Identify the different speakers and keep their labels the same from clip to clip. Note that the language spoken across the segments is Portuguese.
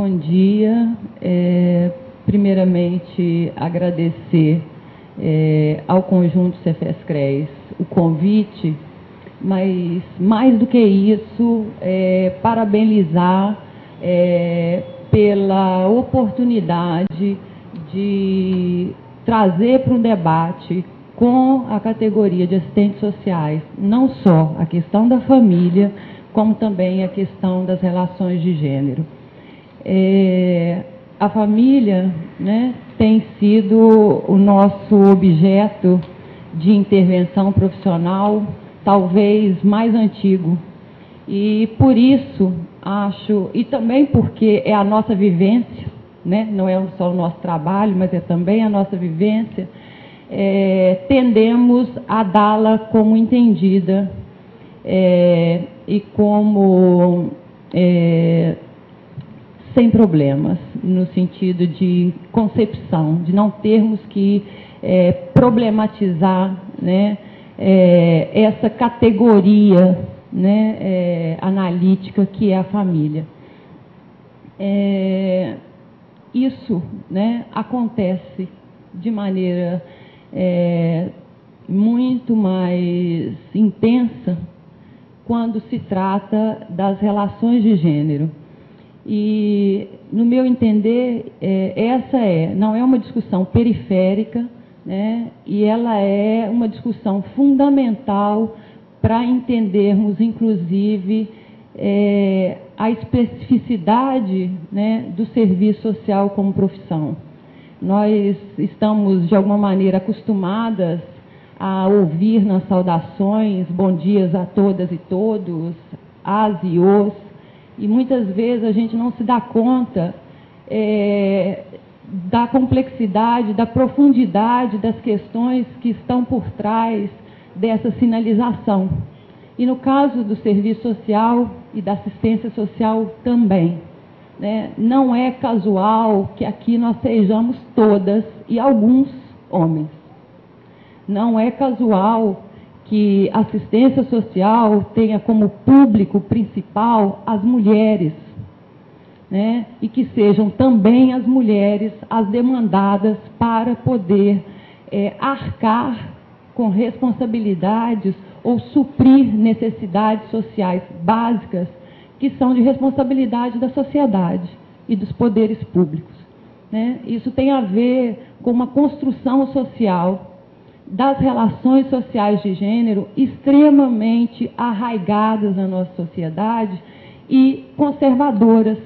Speaker 1: Bom dia. Primeiramente, agradecer ao conjunto Cefes-CRES o convite, mas, mais do que isso, parabenizar pela oportunidade de trazer para um debate com a categoria de assistentes sociais, não só a questão da família, como também a questão das relações de gênero. A família, né, tem sido o nosso objeto de intervenção profissional, talvez mais antigo. E por isso, acho, e também porque é a nossa vivência, né, não é só o nosso trabalho, mas é também a nossa vivência, tendemos a dá-la como entendida e como sem problemas, no sentido de concepção, de não termos que problematizar, né, essa categoria, né, analítica que é a família. Isso, né, acontece de maneira muito mais intensa quando se trata das relações de gênero. E, no meu entender, essa não é uma discussão periférica, né, e ela é uma discussão fundamental para entendermos, inclusive, a especificidade, né, do serviço social como profissão. Nós estamos, de alguma maneira, acostumadas a ouvir nas saudações, bom dias a todas e todos, as e os, e muitas vezes a gente não se dá conta da complexidade, da profundidade das questões que estão por trás dessa sinalização. E no caso do serviço social e da assistência social também, né, não é casual que aqui nós sejamos todas e alguns homens. Não é casual que a assistência social tenha como público principal as mulheres, né, e que sejam também as mulheres as demandadas para poder arcar com responsabilidades ou suprir necessidades sociais básicas que são de responsabilidade da sociedade e dos poderes públicos, né? Isso tem a ver com uma construção social das relações sociais de gênero extremamente arraigadas na nossa sociedade e conservadoras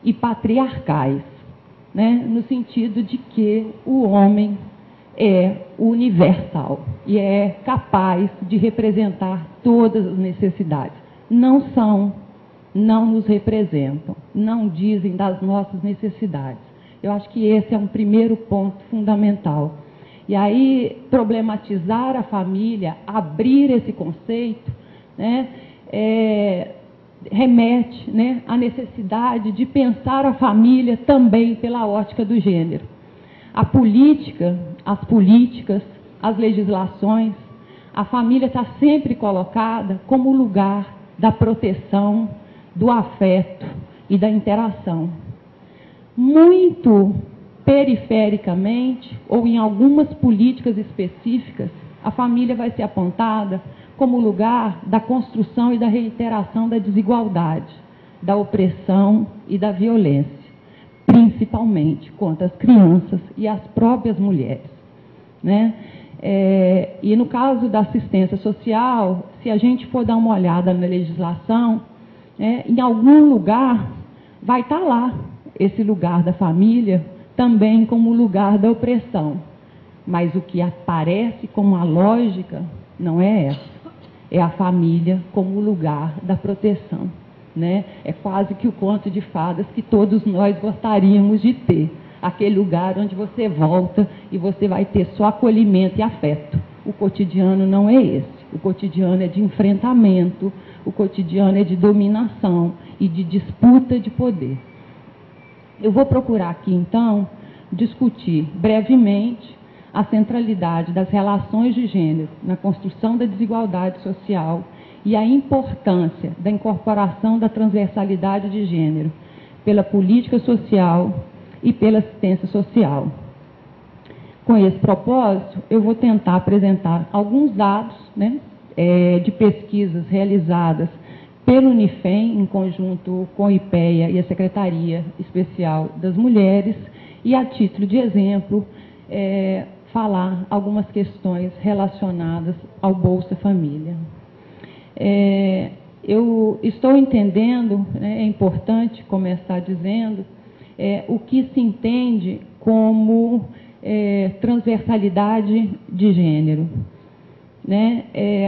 Speaker 1: e patriarcais, né? No sentido de que o homem é universal e é capaz de representar todas as necessidades. Não são, não nos representam, não dizem das nossas necessidades. Eu acho que esse é um primeiro ponto fundamental. E aí, problematizar a família, abrir esse conceito, né, remete, né, à necessidade de pensar a família também pela ótica do gênero. A política, as políticas, as legislações, a família está sempre colocada como lugar da proteção, do afeto e da interação. Muito perifericamente, ou em algumas políticas específicas, a família vai ser apontada como lugar da construção e da reiteração da desigualdade, da opressão e da violência, principalmente contra as crianças e as próprias mulheres, né? E no caso da assistência social, se a gente for dar uma olhada na legislação, em algum lugar vai estar lá esse lugar da família também como lugar da opressão. Mas o que aparece como a lógica não é essa. É a família como lugar da proteção, né? É quase que o conto de fadas que todos nós gostaríamos de ter. Aquele lugar onde você volta e você vai ter só acolhimento e afeto. O cotidiano não é esse. O cotidiano é de enfrentamento, o cotidiano é de dominação e de disputa de poder. Eu vou procurar aqui, então, discutir brevemente a centralidade das relações de gênero na construção da desigualdade social e a importância da incorporação da transversalidade de gênero pela política social e pela assistência social. Com esse propósito, eu vou tentar apresentar alguns dados, né, de pesquisas realizadas pelo Unifem, em conjunto com o IPEA e a Secretaria Especial das Mulheres, e, a título de exemplo, falar algumas questões relacionadas ao Bolsa Família. Eu estou entendendo, né, é importante começar dizendo, o que se entende como transversalidade de gênero. Né?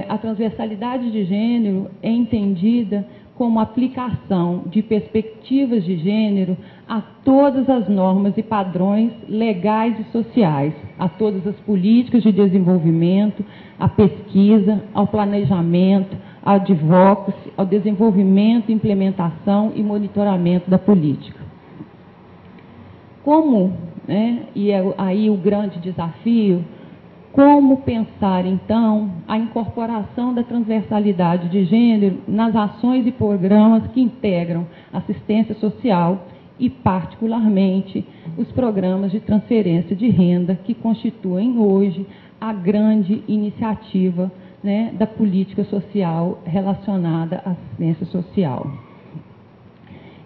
Speaker 1: A transversalidade de gênero é entendida como aplicação de perspectivas de gênero a todas as normas e padrões legais e sociais, a todas as políticas de desenvolvimento, à pesquisa, ao planejamento, ao advocacy, ao desenvolvimento, implementação e monitoramento da política. Como, né, e é aí o grande desafio, como pensar, então, a incorporação da transversalidade de gênero nas ações e programas que integram assistência social e, particularmente, os programas de transferência de renda que constituem hoje a grande iniciativa, né, da política social relacionada à assistência social.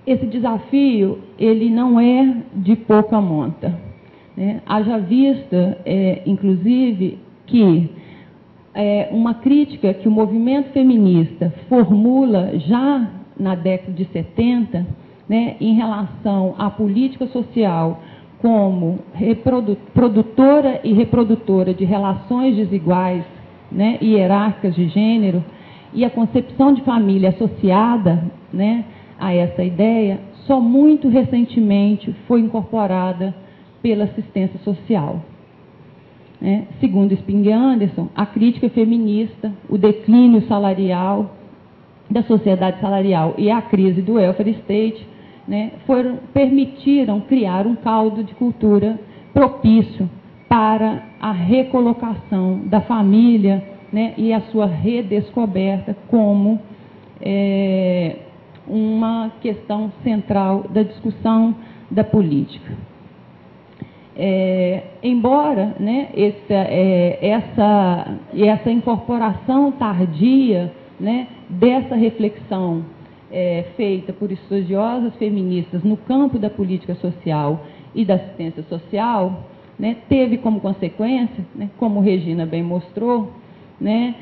Speaker 1: Esse desafio, ele não é de pouca monta. Haja vista, inclusive, que uma crítica que o movimento feminista formula já na década de 70, né, em relação à política social como produtora e reprodutora de relações desiguais, né, e hierárquicas de gênero, e a concepção de família associada, né, a essa ideia, só muito recentemente foi incorporada pela assistência social. Segundo Spink Anderson, a crítica feminista, o declínio salarial da sociedade salarial e a crise do welfare state, né, permitiram criar um caldo de cultura propício para a recolocação da família, né, e a sua redescoberta como uma questão central da discussão da política. Embora, né, essa incorporação tardia, né, dessa reflexão feita por estudiosas feministas no campo da política social e da assistência social, né, teve como consequência, né, como Regina bem mostrou, né,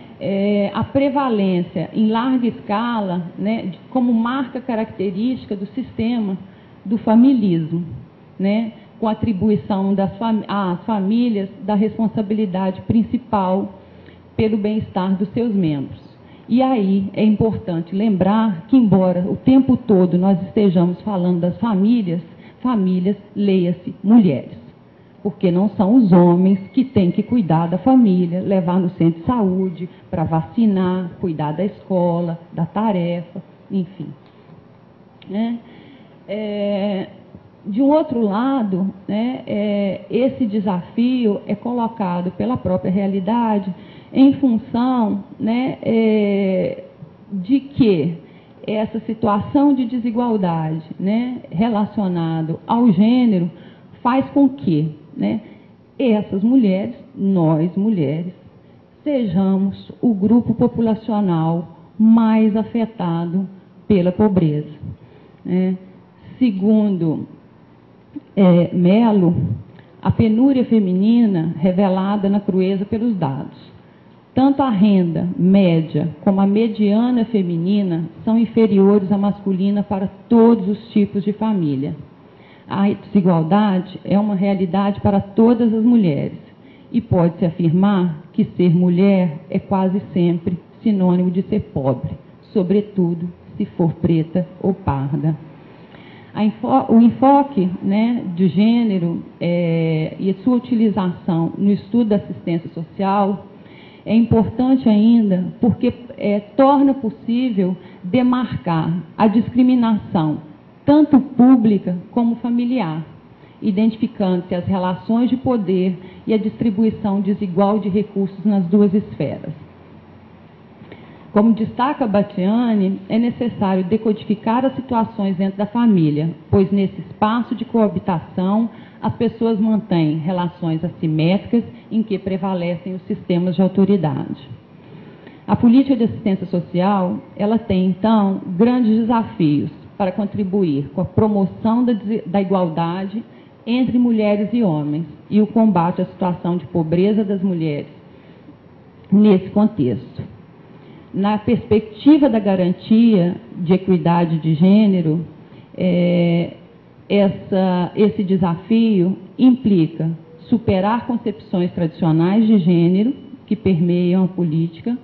Speaker 1: a prevalência em larga escala, né, como marca característica do sistema do familismo, né, com a atribuição às famílias da responsabilidade principal pelo bem-estar dos seus membros. E aí é importante lembrar que, embora o tempo todo nós estejamos falando das famílias, leia-se mulheres, porque não são os homens que têm que cuidar da família, levar no centro de saúde, para vacinar, cuidar da escola, da tarefa, enfim. De um outro lado, né, esse desafio é colocado pela própria realidade em função, né, de que essa situação de desigualdade, né, relacionado ao gênero faz com que, né, essas mulheres, nós mulheres, sejamos o grupo populacional mais afetado pela pobreza. Segundo Mello, a penúria feminina revelada na crueza pelos dados. Tanto a renda média como a mediana feminina são inferiores à masculina para todos os tipos de família. A desigualdade é uma realidade para todas as mulheres e pode-se afirmar que ser mulher é quase sempre sinônimo de ser pobre, sobretudo se for preta ou parda. O enfoque, né, de gênero e a sua utilização no estudo da assistência social é importante ainda porque torna possível demarcar a discriminação, tanto pública como familiar, identificando-se as relações de poder e a distribuição desigual de recursos nas duas esferas. Como destaca Bastiani, é necessário decodificar as situações dentro da família, pois nesse espaço de coabitação as pessoas mantêm relações assimétricas em que prevalecem os sistemas de autoridade. A política de assistência social, ela tem, então, grandes desafios para contribuir com a promoção da igualdade entre mulheres e homens e o combate à situação de pobreza das mulheres nesse contexto. Na perspectiva da garantia de equidade de gênero, esse desafio implica superar concepções tradicionais de gênero que permeiam a política,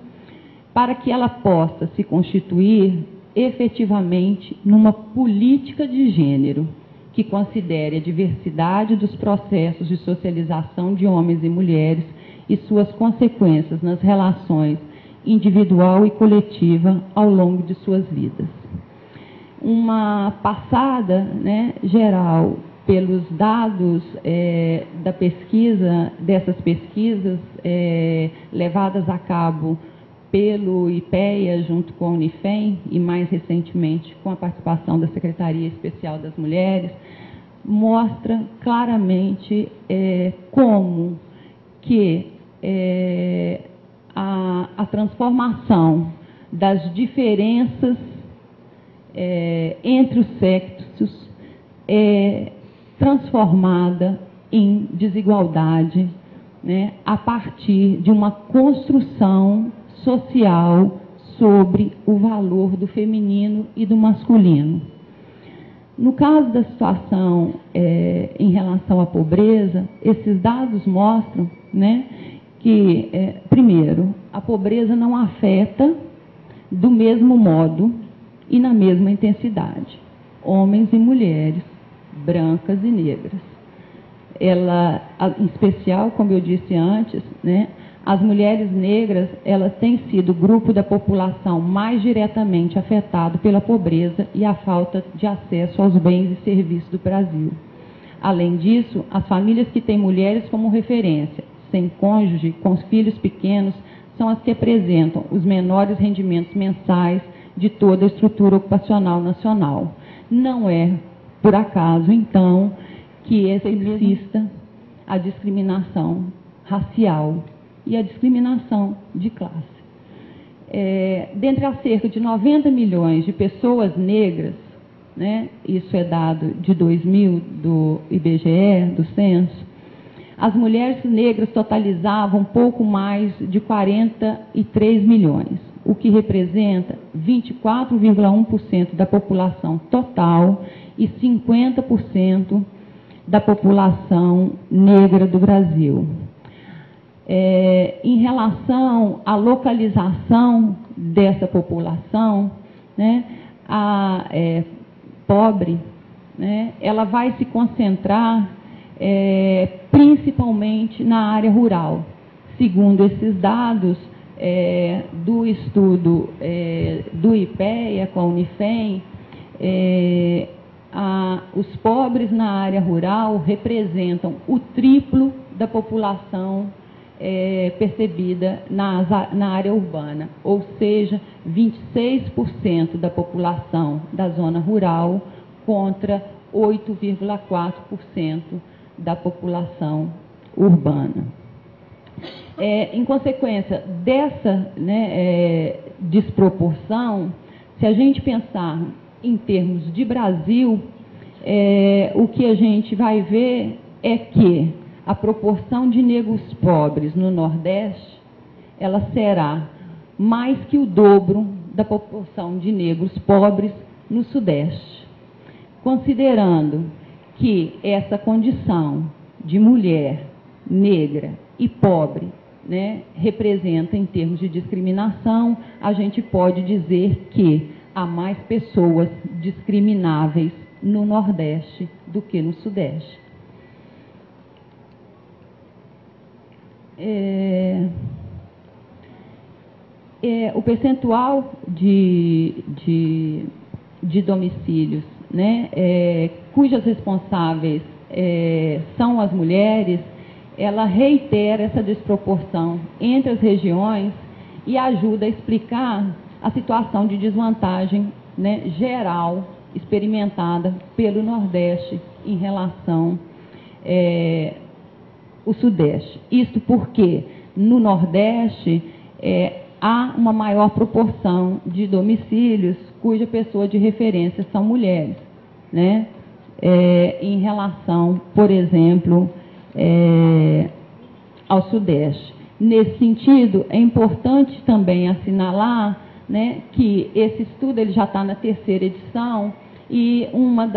Speaker 1: para que ela possa se constituir efetivamente numa política de gênero que considere a diversidade dos processos de socialização de homens e mulheres e suas consequências nas relações individual e coletiva ao longo de suas vidas. Uma passada, né, geral pelos dados da pesquisa, dessas pesquisas levadas a cabo pelo IPEA, junto com a Unifem, e mais recentemente com a participação da Secretaria Especial das Mulheres, mostra claramente como que a transformação das diferenças entre os sexos é transformada em desigualdade, né, a partir de uma construção social sobre o valor do feminino e do masculino. No caso da situação em relação à pobreza, esses dados mostram, né, que, primeiro, a pobreza não afeta do mesmo modo e na mesma intensidade homens e mulheres, brancas e negras. Ela, em especial, como eu disse antes, né, as mulheres negras, elas têm sido o grupo da população mais diretamente afetado pela pobreza e a falta de acesso aos bens e serviços do Brasil. Além disso, as famílias que têm mulheres como referência, sem cônjuge, com os filhos pequenos, são as que apresentam os menores rendimentos mensais de toda a estrutura ocupacional nacional. Não é, por acaso, então, que exista a discriminação racial e a discriminação de classe. Dentre as cerca de 90 milhões de pessoas negras, né, isso é dado de 2000 do IBGE, do censo, as mulheres negras totalizavam pouco mais de 43 milhões, o que representa 24,1% da população total e 50% da população negra do Brasil. Em relação à localização dessa população, né, pobre, né, ela vai se concentrar principalmente na área rural. Segundo esses dados do estudo do IPEA com a Unifem, os pobres na área rural representam o triplo da população percebida na área urbana, ou seja, 26% da população da zona rural contra 8,4% da população urbana. Em consequência dessa, né, desproporção, se a gente pensar em termos de Brasil, o que a gente vai ver é que a proporção de negros pobres no Nordeste, ela será mais que o dobro da proporção de negros pobres no Sudeste. Considerando que essa condição de mulher negra e pobre, né, representa em termos de discriminação, a gente pode dizer que há mais pessoas discrimináveis no Nordeste do que no Sudeste. O percentual de domicílios, né, cujas responsáveis são as mulheres, ela reitera essa desproporção entre as regiões e ajuda a explicar a situação de desvantagem, né, geral experimentada pelo Nordeste em relação ao Sudeste. Isto porque no Nordeste há uma maior proporção de domicílios cuja pessoa de referência são mulheres, né? Em relação, por exemplo, ao Sudeste. Nesse sentido, é importante também assinalar, né, que esse estudo ele já está na 3ª edição e uma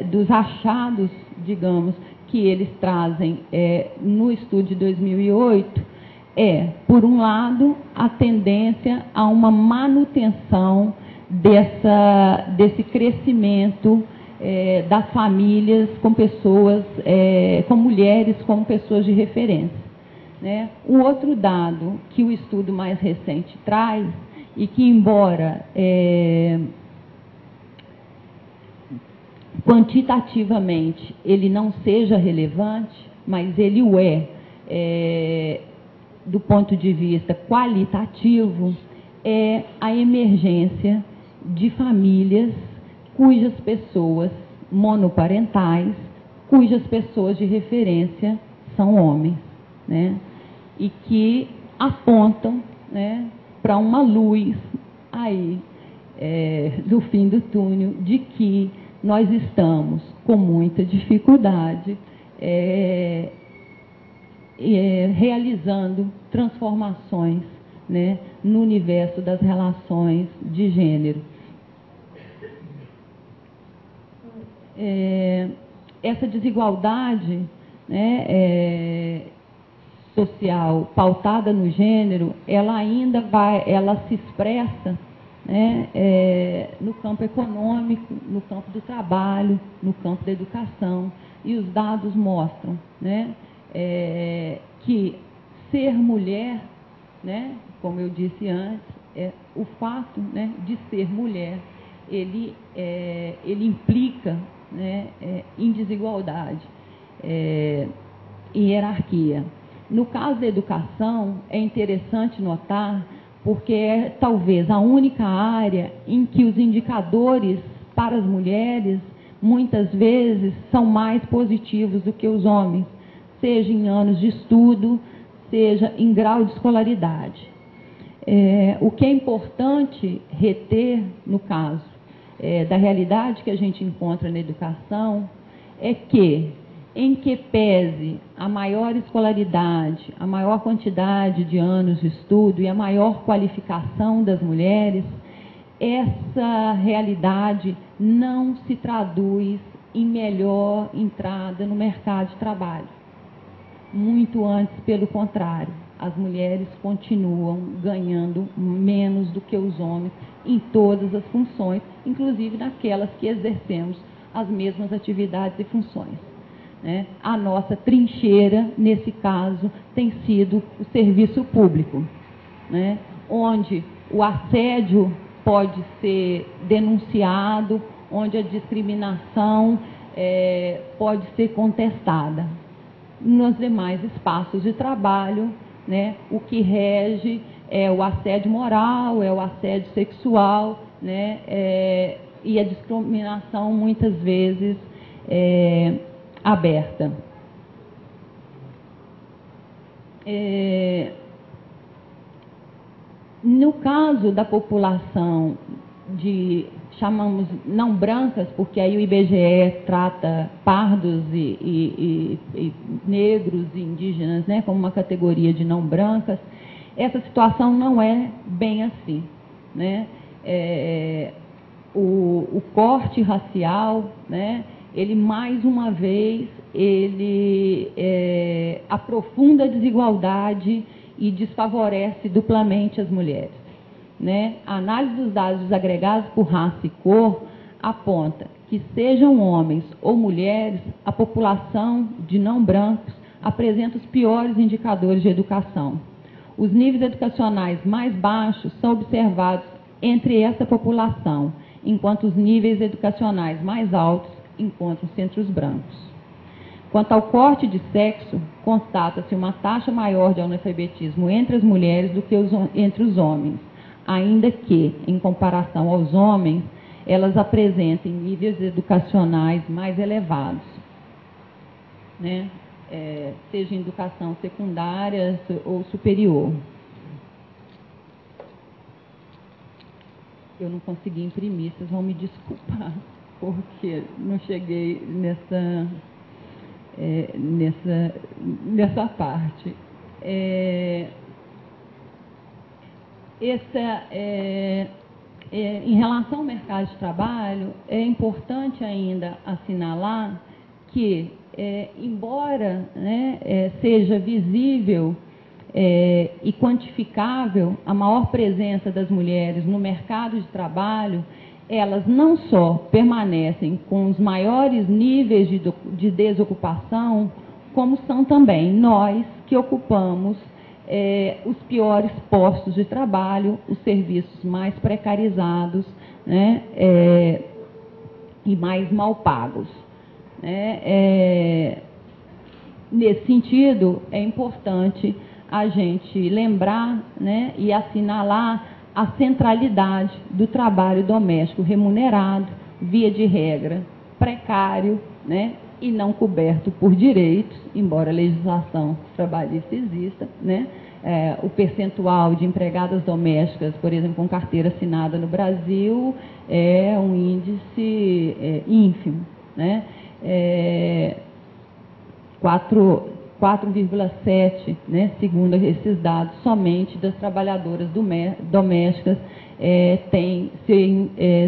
Speaker 1: dos achados, digamos, que eles trazem no estudo de 2008 por um lado, a tendência a uma manutenção desse crescimento das famílias com pessoas, com mulheres como pessoas de referência, né? Um outro dado que o estudo mais recente traz, e que, embora quantitativamente ele não seja relevante, mas ele o do ponto de vista qualitativo, é a emergência de famílias cujas pessoas monoparentais, cujas pessoas de referência são homens, né? E que apontam, né, para uma luz aí do fim do túnel de que nós estamos com muita dificuldade realizando transformações, né, no universo das relações de gênero. Essa desigualdade, né, social pautada no gênero, ela se expressa, né, no campo econômico, no campo do trabalho, no campo da educação, e os dados mostram, né, que ser mulher, né, como eu disse antes, o fato, né, de ser mulher, ele implica, né, em desigualdade, em hierarquia. No caso da educação, é interessante notar, porque é talvez a única área em que os indicadores para as mulheres, muitas vezes, são mais positivos do que os homens, seja em anos de estudo, seja em grau de escolaridade. O que é importante reter, no caso da realidade que a gente encontra na educação, é que, em que pese a maior escolaridade, a maior quantidade de anos de estudo e a maior qualificação das mulheres, essa realidade não se traduz em melhor entrada no mercado de trabalho. Muito antes, pelo contrário, as mulheres continuam ganhando menos do que os homens em todas as funções, inclusive naquelas que exercemos as mesmas atividades e funções, né? A nossa trincheira, nesse caso, tem sido o serviço público, né? Onde o assédio pode ser denunciado, onde a discriminação pode ser contestada. Nos demais espaços de trabalho, né, o que rege é o assédio moral, é o assédio sexual, né, e a discriminação muitas vezes aberta. No caso da população chamamos não brancas, porque aí o IBGE trata pardos e negros e indígenas, né, como uma categoria de não brancas, essa situação não é bem assim, né? O corte racial, né, ele mais uma vez aprofunda a desigualdade e desfavorece duplamente as mulheres, né? A análise dos dados agregados por raça e cor aponta que, sejam homens ou mulheres, a população de não brancos apresenta os piores indicadores de educação. Os níveis educacionais mais baixos são observados entre essa população, enquanto os níveis educacionais mais altos encontram-se entre os brancos. Quanto ao corte de sexo, constata-se uma taxa maior de analfabetismo entre as mulheres do que entre os homens, ainda que, em comparação aos homens, elas apresentem níveis educacionais mais elevados, né? Seja em educação secundária ou superior. Eu não consegui imprimir, vocês vão me desculpar, porque não cheguei nessa parte. Em relação ao mercado de trabalho, é importante ainda assinalar que, embora, né, seja visível e quantificável a maior presença das mulheres no mercado de trabalho, elas não só permanecem com os maiores níveis de desocupação, como são também nós que ocupamos os piores postos de trabalho, os serviços mais precarizados, né, e mais mal pagos. Nesse sentido, é importante a gente lembrar, né, e assinalar a centralidade do trabalho doméstico remunerado, via de regra, precário, né, e não coberto por direitos, embora a legislação trabalhista exista, né? O percentual de empregadas domésticas, por exemplo, com carteira assinada no Brasil, é um índice ínfimo, né? 4,7, né, segundo esses dados, somente das trabalhadoras domésticas têm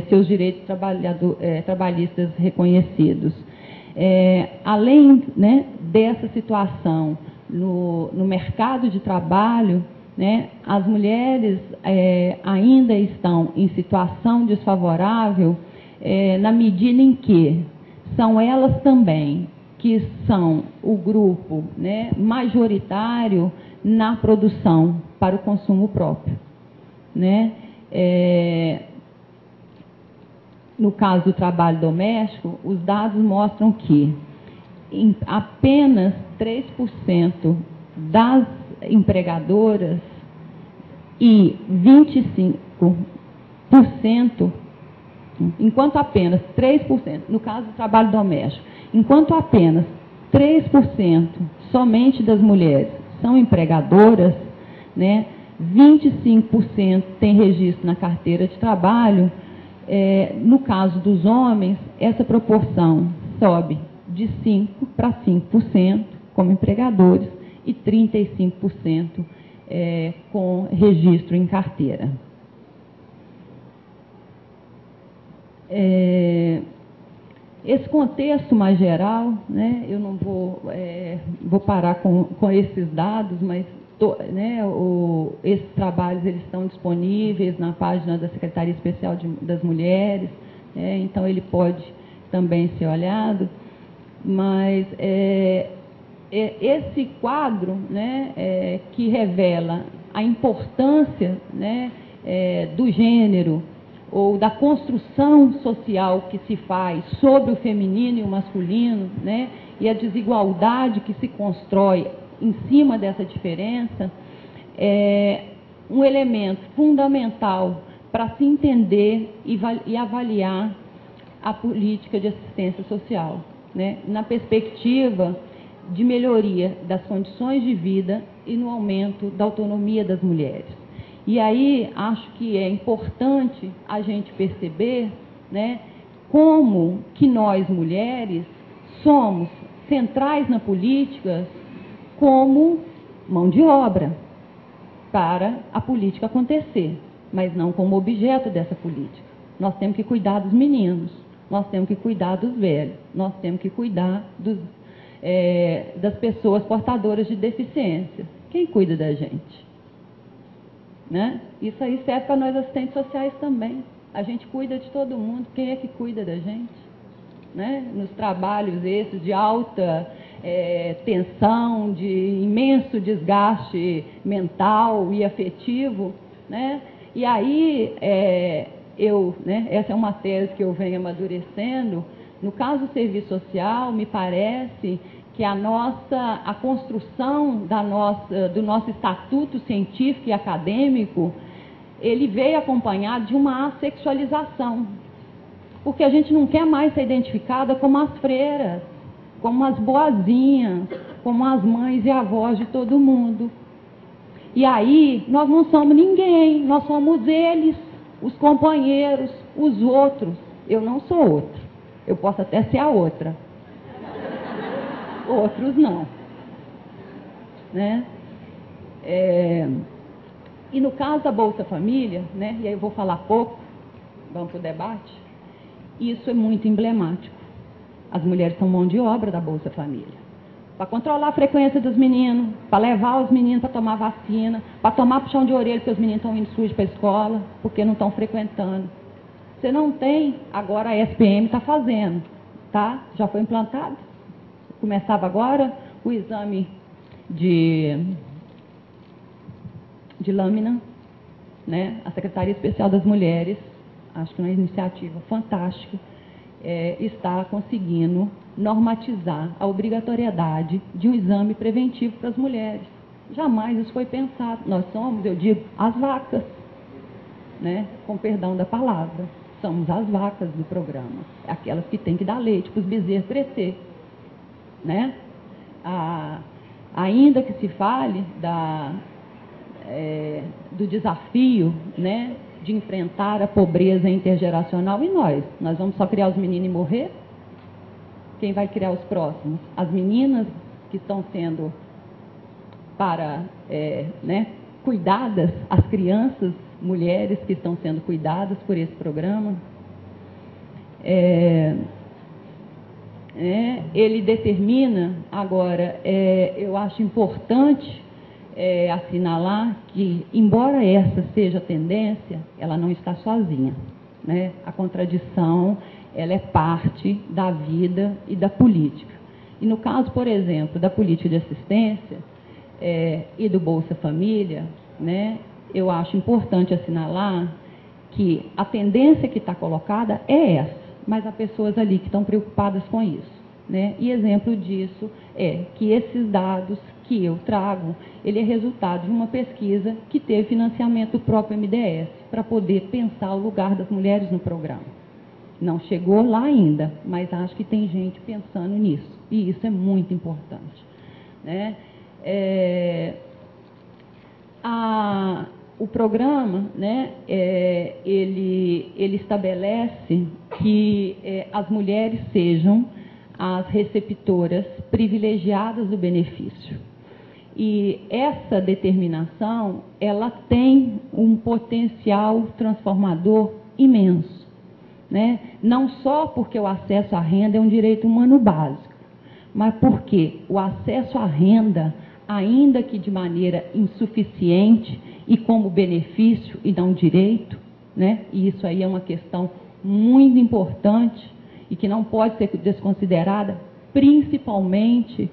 Speaker 1: seus direitos trabalhistas reconhecidos. Além, né, dessa situação no mercado de trabalho, né, as mulheres ainda estão em situação desfavorável na medida em que são elas também que são o grupo, né, majoritário na produção para o consumo próprio, né? No caso do trabalho doméstico, os dados mostram que apenas 3% das empregadoras e 25%, enquanto apenas 3%, no caso do trabalho doméstico, enquanto apenas 3% somente das mulheres são empregadoras, né, 25% tem registro na carteira de trabalho. No caso dos homens, essa proporção sobe de 5% para 5% como empregadores e 35% com registro em carteira. Esse contexto mais geral, né, eu não vou parar com esses dados, mas né, esses trabalhos eles estão disponíveis na página da Secretaria Especial das Mulheres, então ele pode também ser olhado, mas esse quadro, né, que revela a importância, né, do gênero ou da construção social que se faz sobre o feminino e o masculino, né, e a desigualdade que se constrói em cima dessa diferença, é um elemento fundamental para se entender e avaliar a política de assistência social, né, na perspectiva de melhoria das condições de vida e no aumento da autonomia das mulheres. E aí, acho que é importante a gente perceber, né, como que nós, mulheres, somos centrais na política como mão de obra para a política acontecer, mas não como objeto dessa política. Nós temos que cuidar dos meninos, nós temos que cuidar dos velhos, nós temos que cuidar das pessoas portadoras de deficiência. Quem cuida da gente? Né? Isso aí serve para nós assistentes sociais também. A gente cuida de todo mundo. Quem é que cuida da gente? Né? Nos trabalhos esses de alta tensão, de imenso desgaste mental e afetivo, né? E aí, né, essa é uma tese que eu venho amadurecendo. No caso do serviço social, me parece que a construção do nosso estatuto científico e acadêmico, ele veio acompanhado de uma assexualização, porque a gente não quer mais ser identificada como as freiras, como as boazinhas, como as mães e avós de todo mundo. E aí, nós não somos ninguém, nós somos eles, os companheiros, os outros. Eu não sou outra, eu posso até ser a outra. Outros não. Né? E no caso da Bolsa Família, né, e aí eu vou falar pouco, vamos para o debate, isso é muito emblemático. As mulheres são mão de obra da Bolsa Família. Para controlar a frequência dos meninos, para levar os meninos para tomar vacina, para tomar puxão de orelha porque os meninos estão indo sujos para a escola, porque não estão frequentando. Você não tem, agora a SPM está fazendo, tá? Já foi implantado. Começava agora o exame de lâmina, né? A Secretaria Especial das Mulheres, acho que é uma iniciativa fantástica, está conseguindo normatizar a obrigatoriedade de um exame preventivo para as mulheres. Jamais isso foi pensado. Nós somos, eu digo, as vacas, né? Com perdão da palavra. Somos as vacas do programa. Aquelas que têm que dar leite para os bezerros crescer. Né? Ainda que se fale do desafio, né, de enfrentar a pobreza intergeracional, e nós vamos só criar os meninos e morrer? Quem vai criar os próximos? As meninas que estão sendo cuidadas, as crianças, mulheres que estão sendo cuidadas por esse programa. Ele determina, agora, eu acho importante assinalar que, embora essa seja a tendência, ela não está sozinha. Né? A contradição, ela é parte da vida e da política. E no caso, por exemplo, da política de assistência e do Bolsa Família, né, eu acho importante assinalar que a tendência que está colocada é essa, mas há pessoas ali que estão preocupadas com isso. Né? E exemplo disso é que esses dados que eu trago, ele é resultado de uma pesquisa que teve financiamento do próprio MDS, para poder pensar o lugar das mulheres no programa. Não chegou lá ainda, mas acho que tem gente pensando nisso, e isso é muito importante. Né? O programa, né, ele estabelece que as mulheres sejam as receptoras privilegiadas do benefício. E essa determinação, ela tem um potencial transformador imenso. Né? Não só porque o acesso à renda é um direito humano básico, mas porque o acesso à renda, ainda que de maneira insuficiente e como benefício e não direito, né? E isso aí é uma questão muito importante e que não pode ser desconsiderada, principalmente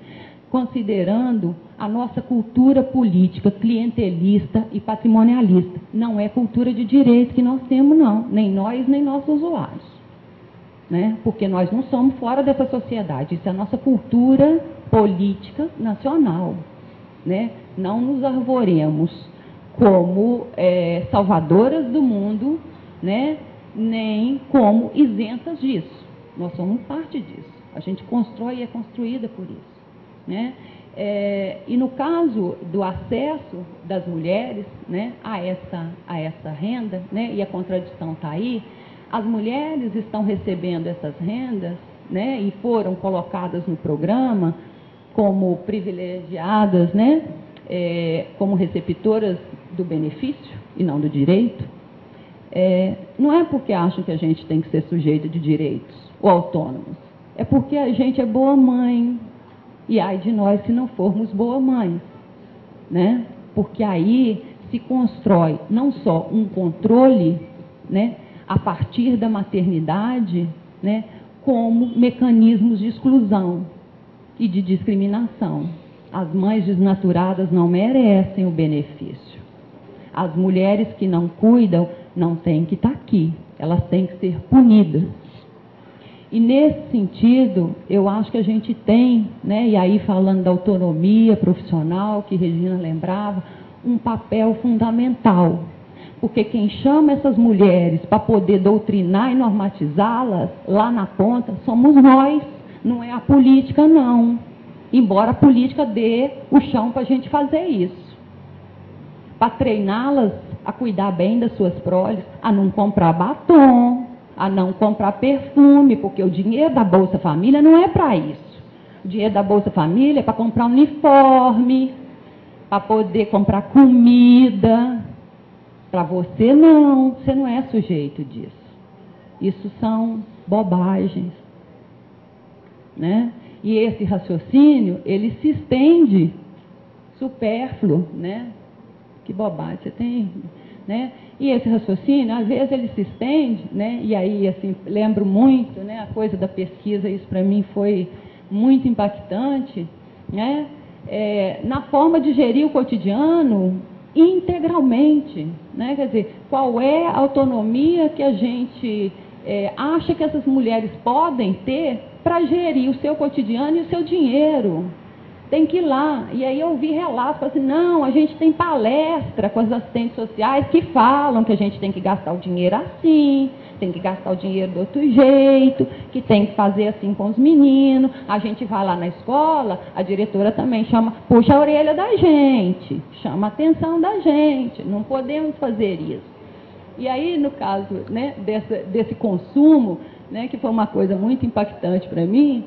Speaker 1: considerando a nossa cultura política clientelista e patrimonialista. Não é cultura de direito que nós temos, não, nem nós, nem nossos usuários. Né? Porque nós não somos fora dessa sociedade, isso é a nossa cultura política nacional. Né? Não nos arvoremos como salvadoras do mundo, né? Nem como isentas disso. Nós somos parte disso. A gente constrói e é construída por isso. Né? E no caso do acesso das mulheres, né, a essa renda, né, e a contradição está aí, as mulheres estão recebendo essas rendas, né, e foram colocadas no programa como privilegiadas, né, como receptoras do benefício e não do direito. Não é porque acham que a gente tem que ser sujeito de direitos ou autônomos, é porque a gente é boa mãe, e ai de nós se não formos boa mãe, né? Porque aí se constrói não só um controle, né, a partir da maternidade, né, como mecanismos de exclusão e de discriminação. As mães desnaturadas não merecem o benefício. As mulheres que não cuidam não têm que estar aqui, elas têm que ser punidas. E nesse sentido, eu acho que a gente tem, né, e aí falando da autonomia profissional, que Regina lembrava, um papel fundamental. Porque quem chama essas mulheres para poder doutrinar e normatizá-las, lá na ponta, somos nós, não é a política, não. Embora a política dê o chão para a gente fazer isso. Para treiná-las a cuidar bem das suas proles, a não comprar batom, a não comprar perfume, porque o dinheiro da Bolsa Família não é para isso. O dinheiro da Bolsa Família é para comprar uniforme, para poder comprar comida. Para você não é sujeito disso. Isso são bobagens, né? E esse raciocínio, ele se estende supérfluo, né? Que bobagem você tem, né? E esse raciocínio, às vezes ele se estende, né? E aí, assim, lembro muito, né? A coisa da pesquisa, isso para mim foi muito impactante, né? Na forma de gerir o cotidiano integralmente, né? Quer dizer, qual é a autonomia que a gente acha que essas mulheres podem ter para gerir o seu cotidiano e o seu dinheiro? Tem que ir lá. E aí eu ouvi relatos, assim, não, a gente tem palestra com as assistentes sociais que falam que a gente tem que gastar o dinheiro assim, tem que gastar o dinheiro do outro jeito, que tem que fazer assim com os meninos. A gente vai lá na escola, a diretora também puxa a orelha da gente, chama a atenção da gente, não podemos fazer isso. E aí, no caso, né, desse consumo, né, que foi uma coisa muito impactante para mim,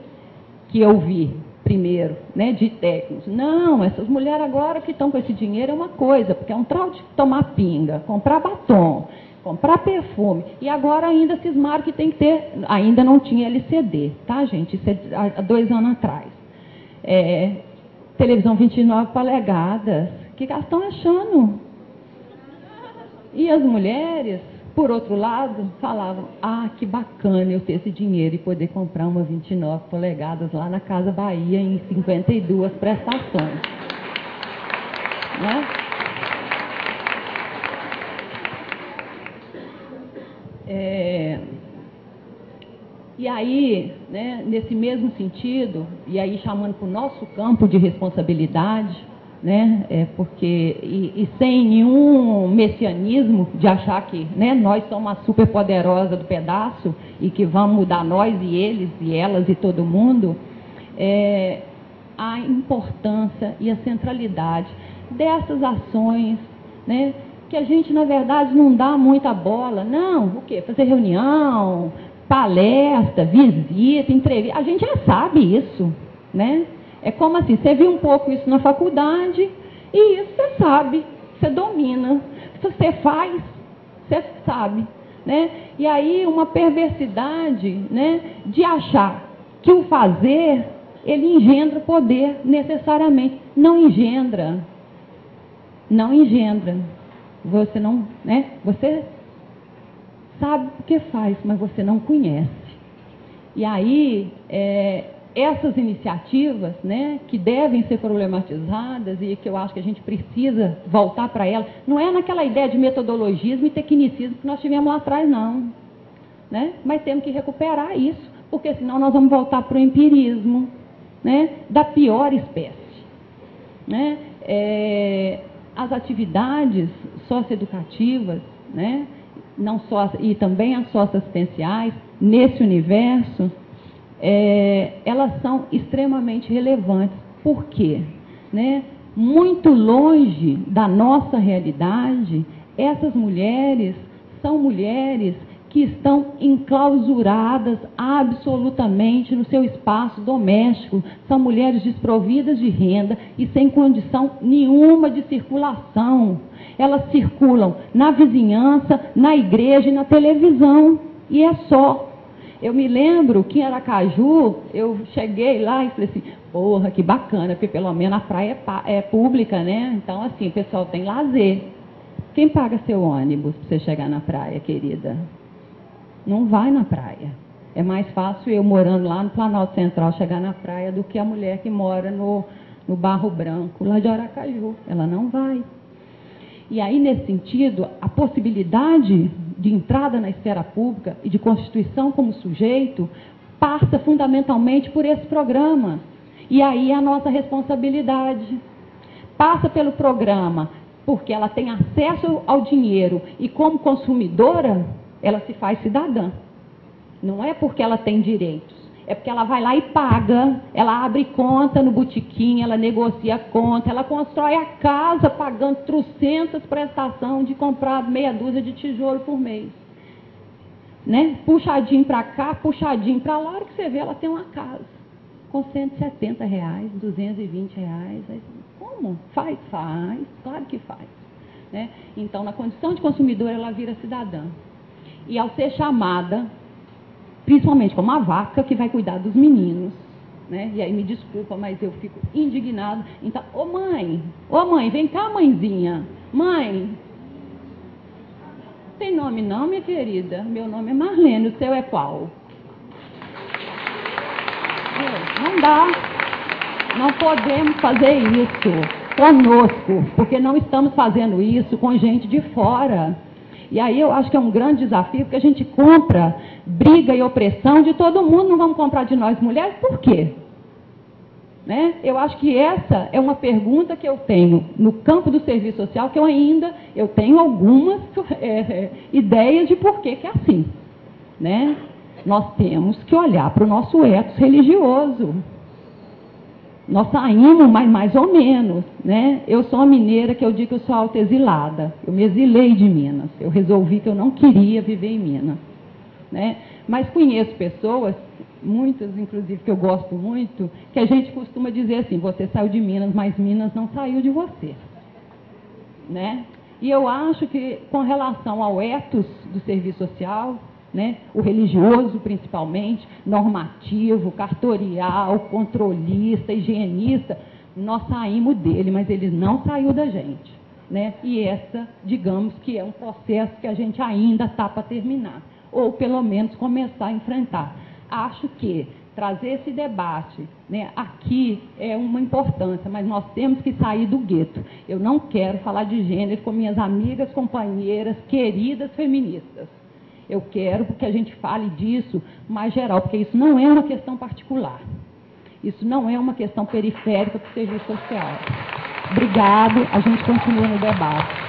Speaker 1: que eu vi primeiro, né, de técnicos. Não, essas mulheres agora que estão com esse dinheiro é uma coisa, porque é um trau de tomar pinga, comprar batom, comprar perfume, e agora ainda cismaram que tem que ter, ainda não tinha LCD, tá, gente? Isso é há 2 anos atrás. Televisão 29 polegadas, o que elas estão achando? E as mulheres, por outro lado, falavam, que bacana eu ter esse dinheiro e poder comprar uma 29 polegadas lá na Casa Bahia em 52 prestações. Né? E aí, né, nesse mesmo sentido, e aí chamando para o nosso campo de responsabilidade, né, porque sem nenhum messianismo de achar que, né, nós somos a superpoderosa do pedaço e que vamos mudar nós e eles e elas e todo mundo, a importância e a centralidade dessas ações, né, que a gente, na verdade, não dá muita bola. Não, o quê? Fazer reunião, palestra, visita, entrevista, a gente já sabe isso, né? É como assim, você viu um pouco isso na faculdade e isso você sabe, você domina. Se você faz, você sabe, né? E aí uma perversidade, né, de achar que o fazer, ele engendra poder necessariamente. Não engendra. Não engendra. Você não, né? Você sabe o que faz, mas você não conhece. E aí, essas iniciativas, né, que devem ser problematizadas e que eu acho que a gente precisa voltar para elas, não é naquela ideia de metodologismo e tecnicismo que nós tivemos lá atrás, não. Né? Mas temos que recuperar isso, porque senão nós vamos voltar para o empirismo, né, da pior espécie. Né? As atividades socioeducativas, né, não só, e também as socioassistenciais, nesse universo, elas são extremamente relevantes. Por quê? Né? Muito longe da nossa realidade, essas mulheres são mulheres que estão enclausuradas absolutamente no seu espaço doméstico. São mulheres desprovidas de renda e sem condição nenhuma de circulação. Elas circulam na vizinhança, na igreja e na televisão. E é só. Eu me lembro que em Aracaju, eu cheguei lá e falei assim, porra, que bacana, porque pelo menos a praia é pública, né? Então, assim, o pessoal tem lazer. Quem paga seu ônibus para você chegar na praia, querida? Não vai na praia. É mais fácil eu, morando lá no Planalto Central, chegar na praia do que a mulher que mora no Barro Branco, lá de Aracaju. Ela não vai. E aí, nesse sentido, a possibilidade de entrada na esfera pública e de constituição como sujeito passa fundamentalmente por esse programa. E aí é a nossa responsabilidade. Passa pelo programa, porque ela tem acesso ao dinheiro e como consumidora, ela se faz cidadã. Não é porque ela tem direitos, é porque ela vai lá e paga, ela abre conta no botequim, ela negocia a conta, ela constrói a casa pagando 300 prestações de comprar meia dúzia de tijolo por mês. Né? Puxadinho para cá, puxadinho para lá, a hora que você vê, ela tem uma casa com R$170, R$220. Como? Faz, claro que faz. Né? Então, na condição de consumidora, ela vira cidadã. E ao ser chamada, principalmente como a vaca que vai cuidar dos meninos, né? E aí me desculpa, mas eu fico indignada. Então, ô mãe, vem cá, mãezinha. Mãe, tem nome não, minha querida? Meu nome é Marlene, o seu é qual? Não dá. Não podemos fazer isso conosco, porque não estamos fazendo isso com gente de fora. E aí eu acho que é um grande desafio, porque a gente compra briga e opressão de todo mundo, não vamos comprar de nós mulheres, por quê? Né? Eu acho que essa é uma pergunta que eu tenho no campo do serviço social, que eu tenho algumas ideias de por que é assim. Né? Nós temos que olhar para o nosso ethos religioso. Nós saímos, mas mais ou menos. Né? Eu sou uma mineira que eu digo que eu sou autoexilada. Eu me exilei de Minas. Eu resolvi que eu não queria viver em Minas. Né? Mas conheço pessoas, muitas inclusive que eu gosto muito, que a gente costuma dizer assim, você saiu de Minas, mas Minas não saiu de você. Né? E eu acho que com relação ao ethos do serviço social, né, o religioso principalmente, normativo, cartorial, controlista, higienista, nós saímos dele, mas ele não saiu da gente. Né? E essa, digamos que é um processo que a gente ainda está para terminar, ou pelo menos começar a enfrentar. Acho que trazer esse debate, né, aqui é uma importância, mas nós temos que sair do gueto. Eu não quero falar de gênero com minhas amigas, companheiras, queridas feministas. Eu quero que a gente fale disso mais geral, porque isso não é uma questão particular. Isso não é uma questão periférica para o serviço social. Obrigado, a gente continua no debate.